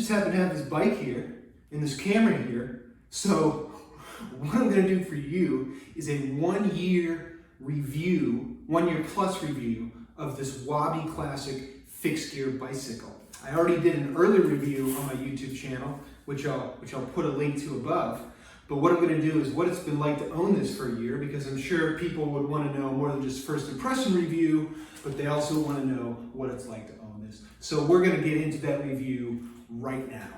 just happen to have this bike here and this camera here. So what I'm gonna do for you is a 1 year review, 1 year plus review of this Wabi Classic fixed gear bicycle. I already did an early review on my YouTube channel, which I'll put a link to above. But what I'm going to do is what it's been like to own this for a year, because I'm sure people would want to know more than just first impression review, but they also want to know what it's like to own this. So we're going to get into that review right now.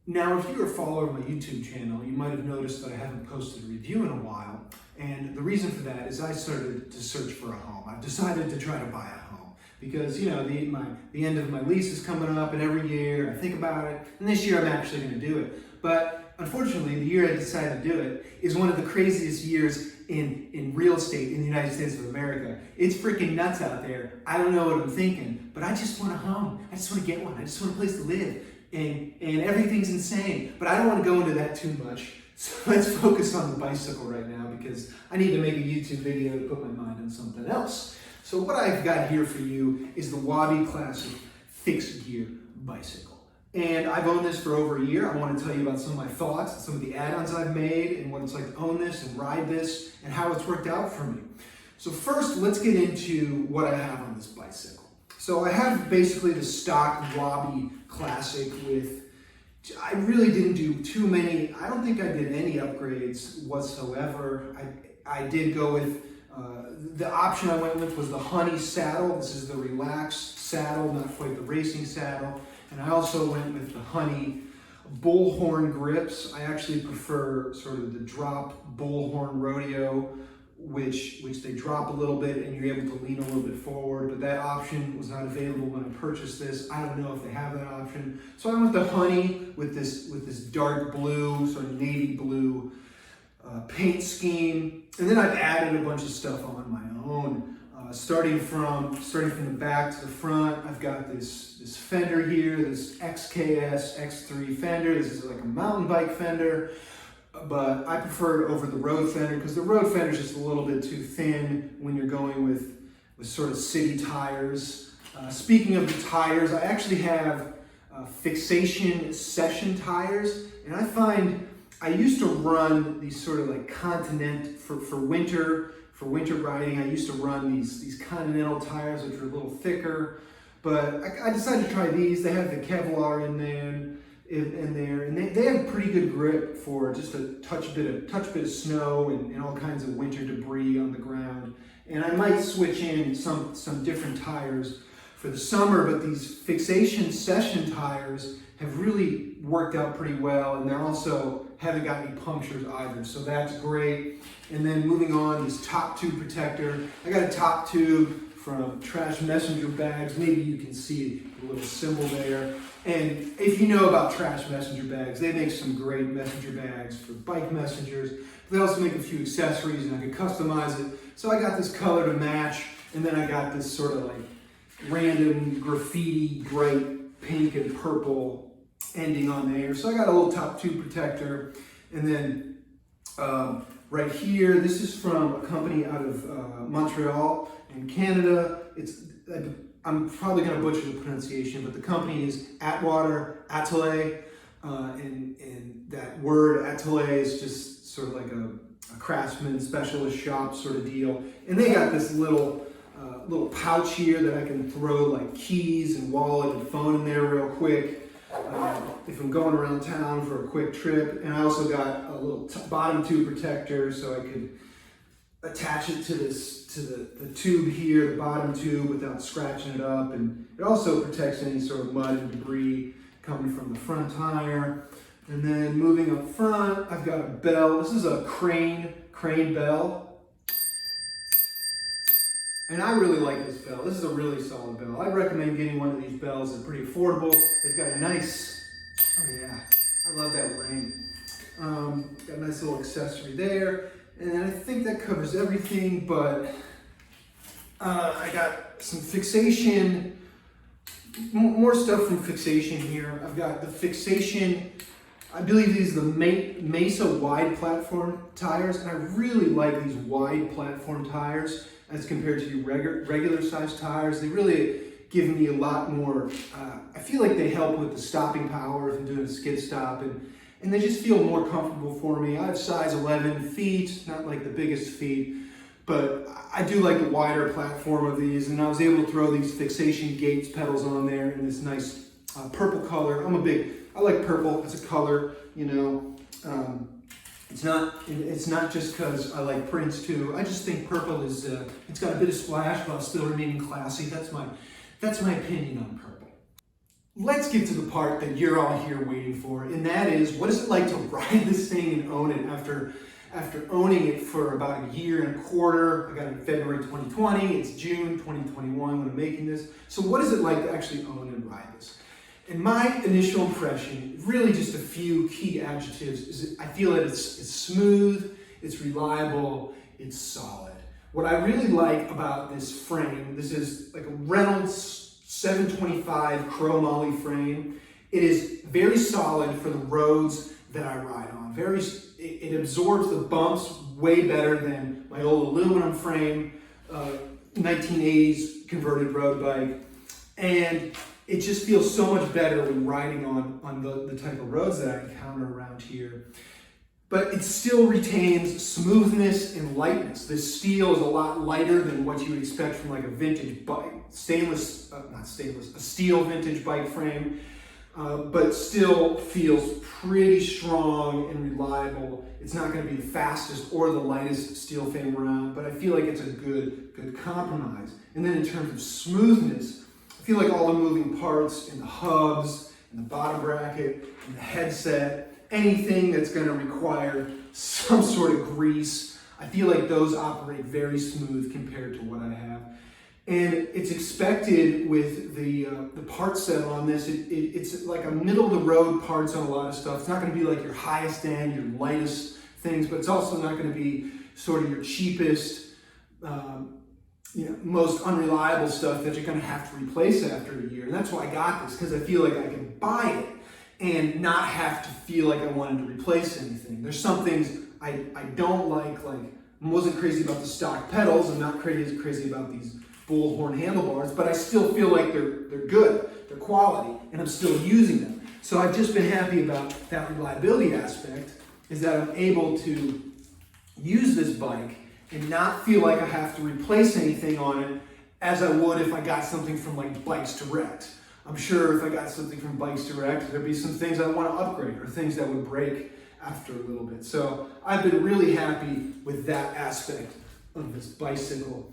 Now, if you're a follower of my YouTube channel, you might have noticed that I haven't posted a review in a while. And the reason for that is I started to search for a home. I've decided to try to buy a home because, you know, the end of my lease is coming up, and every year I think about it. And this year I'm actually going to do it. But unfortunately, the year I decided to do it is one of the craziest years in real estate in the United States of America. It's freaking nuts out there. I don't know what I'm thinking, but I just want a home. I just want to get one. I just want a place to live. And everything's insane. But I don't want to go into that too much. So let's focus on the bicycle right now, because I need to make a YouTube video to put my mind on something else. So what I've got here for you is the Wabi Classic fixed gear bicycle. And I've owned this for over a year. I want to tell you about some of my thoughts and some of the add-ons I've made and what it's like to own this and ride this and how it's worked out for me. So first, let's get into what I have on this bicycle. So I have basically the stock Wabi Classic with, I really didn't do too many, I don't think I did any upgrades whatsoever. I did go with, the option I went with was the Honey saddle. This is the relaxed saddle, not quite the racing saddle. And I also went with the Honey bullhorn grips. I actually prefer sort of the drop bullhorn rodeo, which they drop a little bit and you're able to lean a little bit forward, but that option was not available when I purchased this. I don't know if they have that option. So I went with the Honey with this dark blue, sort of navy blue paint scheme. And then I've added a bunch of stuff on my own. Starting from the back to the front, I've got this fender here, this XKS X3 fender. This is like a mountain bike fender. But I prefer it over the road fender because the road fender is just a little bit too thin when you're going with sort of city tires. Speaking of the tires, I actually have fixation session tires, and I find I used to run these sort of like for winter riding. I used to run these Continental tires, which are a little thicker, but I decided to try these. They have the Kevlar in there. And they have pretty good grip for just a touch bit of snow and all kinds of winter debris on the ground. And I might switch in some different tires for the summer, but these fixation session tires have really worked out pretty well, and they're also haven't got any punctures either, so that's great. And then moving on, this top tube protector. I got a top tube from Trash Messenger Bags. Maybe you can see the little symbol there. And if you know about Trash Messenger Bags, they make some great messenger bags for bike messengers. They also make a few accessories, and I could customize it. So I got this color to match, and then I got this sort of like random graffiti, bright pink and purple ending on there. So I got a little top tube protector. And then right here, this is from a company out of Montreal in Canada. I'm probably going to butcher the pronunciation, but the company is Atwater Atelier, and that word atelier is just sort of like a craftsman specialist shop sort of deal. And they got this little pouch here that I can throw like keys and wallet and phone in there real quick if I'm going around town for a quick trip. And I also got a little bottom tube protector so I could attach it to the tube here, the bottom tube, without scratching it up. And it also protects any sort of mud and debris coming from the front tire. And then moving up front, I've got a bell. This is a crane bell. And I really like this bell. This is a really solid bell. I'd recommend getting one of these bells. They're pretty affordable. They've got a nice, oh yeah, I love that ring. Got a nice little accessory there. And I think that covers everything, but I got some fixation, more stuff from fixation here. I've got the fixation, I believe these are the Mesa wide platform tires, and I really like these wide platform tires as compared to the regular size tires. They really give me a lot more, I feel like they help with the stopping power if I'm doing a skid stop, and they just feel more comfortable for me. I have size 11 feet, not like the biggest feet, but I do like the wider platform of these, and I was able to throw these fixation gates pedals on there in this nice purple color. I like purple as a color, you know. It's not just because I like prints too. I just think purple is, it's got a bit of splash while still remaining classy. That's my opinion on purple. Let's get to the part that you're all here waiting for, and that is, what is it like to ride this thing and own it after owning it for about a year and a quarter? I got it in February 2020, it's June 2021 when I'm making this. So what is it like to actually own and ride this? And my initial impression, really just a few key adjectives, is I feel that it's smooth, it's reliable, it's solid. What I really like about this frame, this is like a Reynolds 725 chromoly frame. It is very solid for the roads that I ride on. It absorbs the bumps way better than my old aluminum frame, 1980s converted road bike. And it just feels so much better when riding on the type of roads that I encounter around here. But it still retains smoothness and lightness. This steel is a lot lighter than what you would expect from like a vintage bike. A steel vintage bike frame, but still feels pretty strong and reliable. It's not going to be the fastest or the lightest steel frame around, but I feel like it's a good compromise. And then in terms of smoothness, I feel like all the moving parts in the hubs, in the bottom bracket, in the headset, anything that's going to require some sort of grease, I feel like those operate very smooth compared to what I have. And it's expected with the part set on this, it's like a middle-of-the-road parts on a lot of stuff. It's not going to be like your highest end, your lightest things, but it's also not going to be sort of your cheapest, most unreliable stuff that you're going to have to replace after a year. And that's why I got this, because I feel like I can buy it and not have to feel like I wanted to replace anything. There's some things I don't like I wasn't crazy about the stock pedals. I'm not crazy about these bullhorn handlebars, but I still feel like they're good, they're quality, and I'm still using them. So I've just been happy about that reliability aspect, is that I'm able to use this bike and not feel like I have to replace anything on it as I would if I got something from like Bikes Direct. I'm sure if I got something from Bikes Direct, there'd be some things I want to upgrade or things that would break after a little bit. So I've been really happy with that aspect of this bicycle.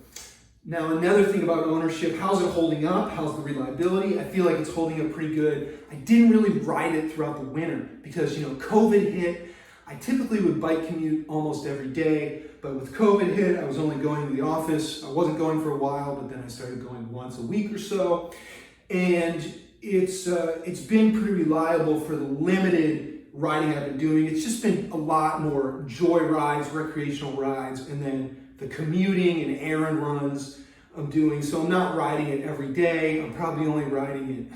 Now, another thing about ownership, how's it holding up? How's the reliability? I feel like it's holding up pretty good. I didn't really ride it throughout the winter because, COVID hit. I typically would bike commute almost every day, but with COVID hit, I was only going to the office. I wasn't going for a while, but then I started going once a week or so. And it's been pretty reliable for the limited riding I've been doing. It's just been a lot more joy rides, recreational rides, and then the commuting and errand runs I'm doing. So I'm not riding it every day. I'm probably only riding it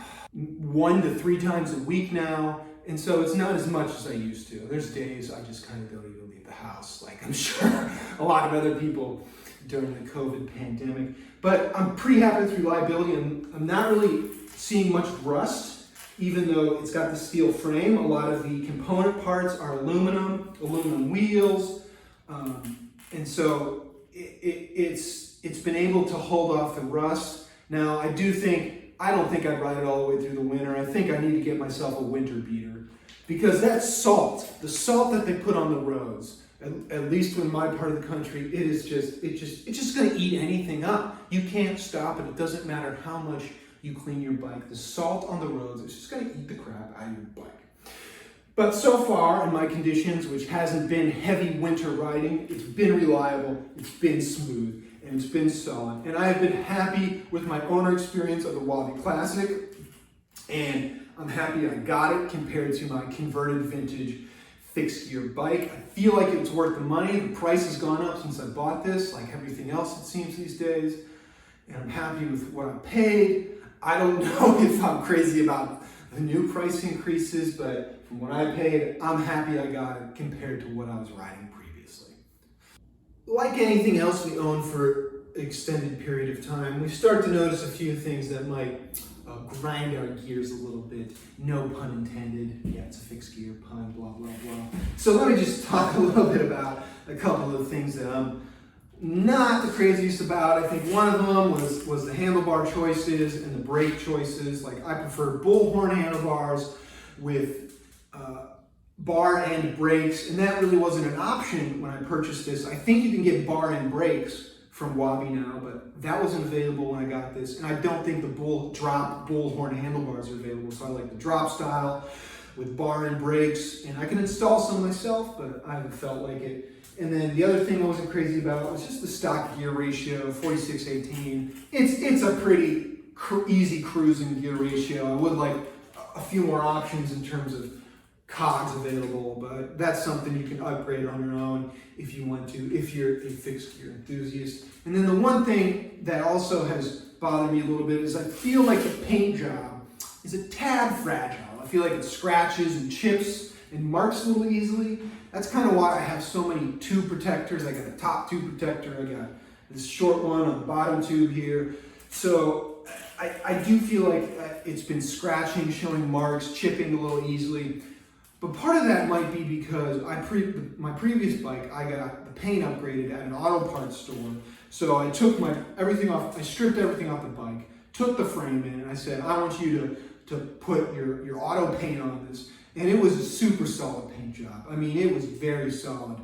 1 to 3 times a week now. And so it's not as much as I used to. There's days I just kind of don't even leave the house, like I'm sure a lot of other people during the COVID pandemic. But I'm pretty happy with reliability. I'm not really seeing much rust, even though it's got the steel frame. A lot of the component parts are aluminum wheels. And so it's been able to hold off the rust. Now, I don't think I'd ride it all the way through the winter. I think I need to get myself a winter beater, because that salt, the salt that they put on the roads, at least in my part of the country, it's just going to eat anything up. You can't stop it. It doesn't matter how much you clean your bike. The salt on the roads is just going to eat the crap out of your bike. But so far, in my conditions, which hasn't been heavy winter riding, it's been reliable, it's been smooth, and it's been solid. And I have been happy with my owner experience of the Wabi Classic, and I'm happy I got it compared to my converted vintage fixed gear bike. I feel like it's worth the money. The price has gone up since I bought this, like everything else it seems these days. And I'm happy with what I paid. I don't know if I'm crazy about the new price increases, but from what I paid, I'm happy I got it compared to what I was riding previously. Like anything else we own for extended period of time, we start to notice a few things that might grind our gears a little bit. No pun intended. Yeah, it's a fixed gear pun, blah, blah, blah. So let me just talk a little bit about a couple of things that I'm not the craziest about. I think one of them was the handlebar choices and the brake choices. Like, I prefer bullhorn handlebars with bar end brakes, and that really wasn't an option when I purchased this. I think you can get bar end brakes from Wabi now, but that wasn't available when I got this. And I don't think the drop bullhorn handlebars are available. So I like the drop style with bar end brakes, and I can install some myself, but I haven't felt like it. And then the other thing I wasn't crazy about was just the stock gear ratio, 46/18. It's a pretty easy cruising gear ratio. I would like a few more options in terms of cogs available, but that's something you can upgrade on your own if you want to, if you're a fixed gear enthusiast. And then the one thing that also has bothered me a little bit is I feel like the paint job is a tad fragile. I feel like it scratches and chips and marks a little easily. That's kind of why I have so many tube protectors. I got a top tube protector, I got this short one on the bottom tube here. So I do feel like it's been scratching, showing marks, chipping a little easily. But part of that might be because my previous bike, I got the paint upgraded at an auto parts store. So I took everything off, I stripped everything off the bike, took the frame in, and I said, I want you to put your auto paint on this. And it was a super solid paint job. I mean, it was very solid.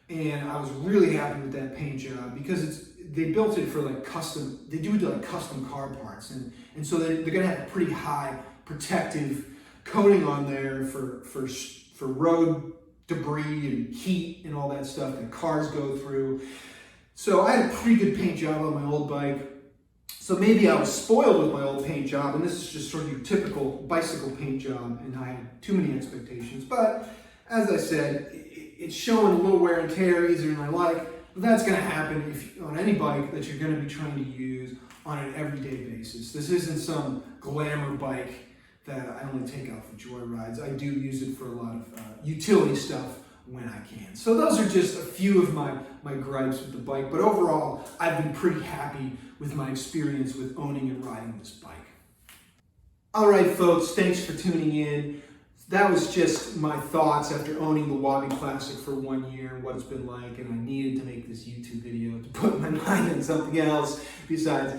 And I was really happy with that paint job because they built it for like custom, they do it to like custom car parts. And so they're gonna have a pretty high protective coating on there for road debris and heat and all that stuff that cars go through. So I had a pretty good paint job on my old bike. So maybe I was spoiled with my old paint job, and this is just sort of your typical bicycle paint job, and I had too many expectations. But as I said, it's showing a little wear and tear easier than I like. But that's going to happen on any bike that you're going to be trying to use on an everyday basis. This isn't some glamour bike that I only take out for joy rides. I do use it for a lot of utility stuff when I can. So those are just a few of my gripes with the bike, but overall, I've been pretty happy with my experience with owning and riding this bike. All right, folks, thanks for tuning in. That was just my thoughts after owning the Wabi Classic for 1 year and what it's been like, and I needed to make this YouTube video to put my mind on something else besides,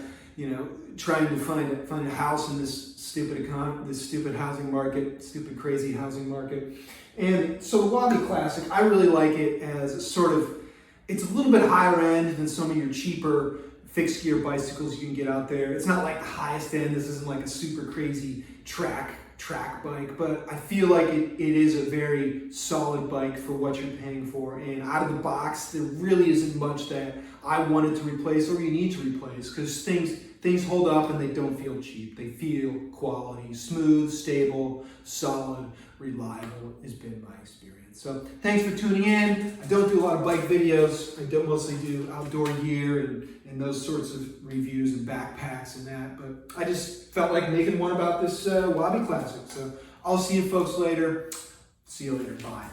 trying to find a house in this stupid housing market, stupid crazy housing market. And so the Wabi Classic, I really like it as it's a little bit higher end than some of your cheaper fixed gear bicycles you can get out there. It's not like the highest end. This isn't like a super crazy track bike, but I feel like it is a very solid bike for what you're paying for. And out of the box, there really isn't much that I wanted to replace or you need to replace, because things hold up and they don't feel cheap. They feel quality, smooth, stable, solid, reliable has been my experience. So thanks for tuning in. I don't do a lot of bike videos. I mostly do outdoor gear and those sorts of reviews and backpacks and that, but I just felt like making one about this Wabi Classic. So I'll see you folks later. See you later. Bye.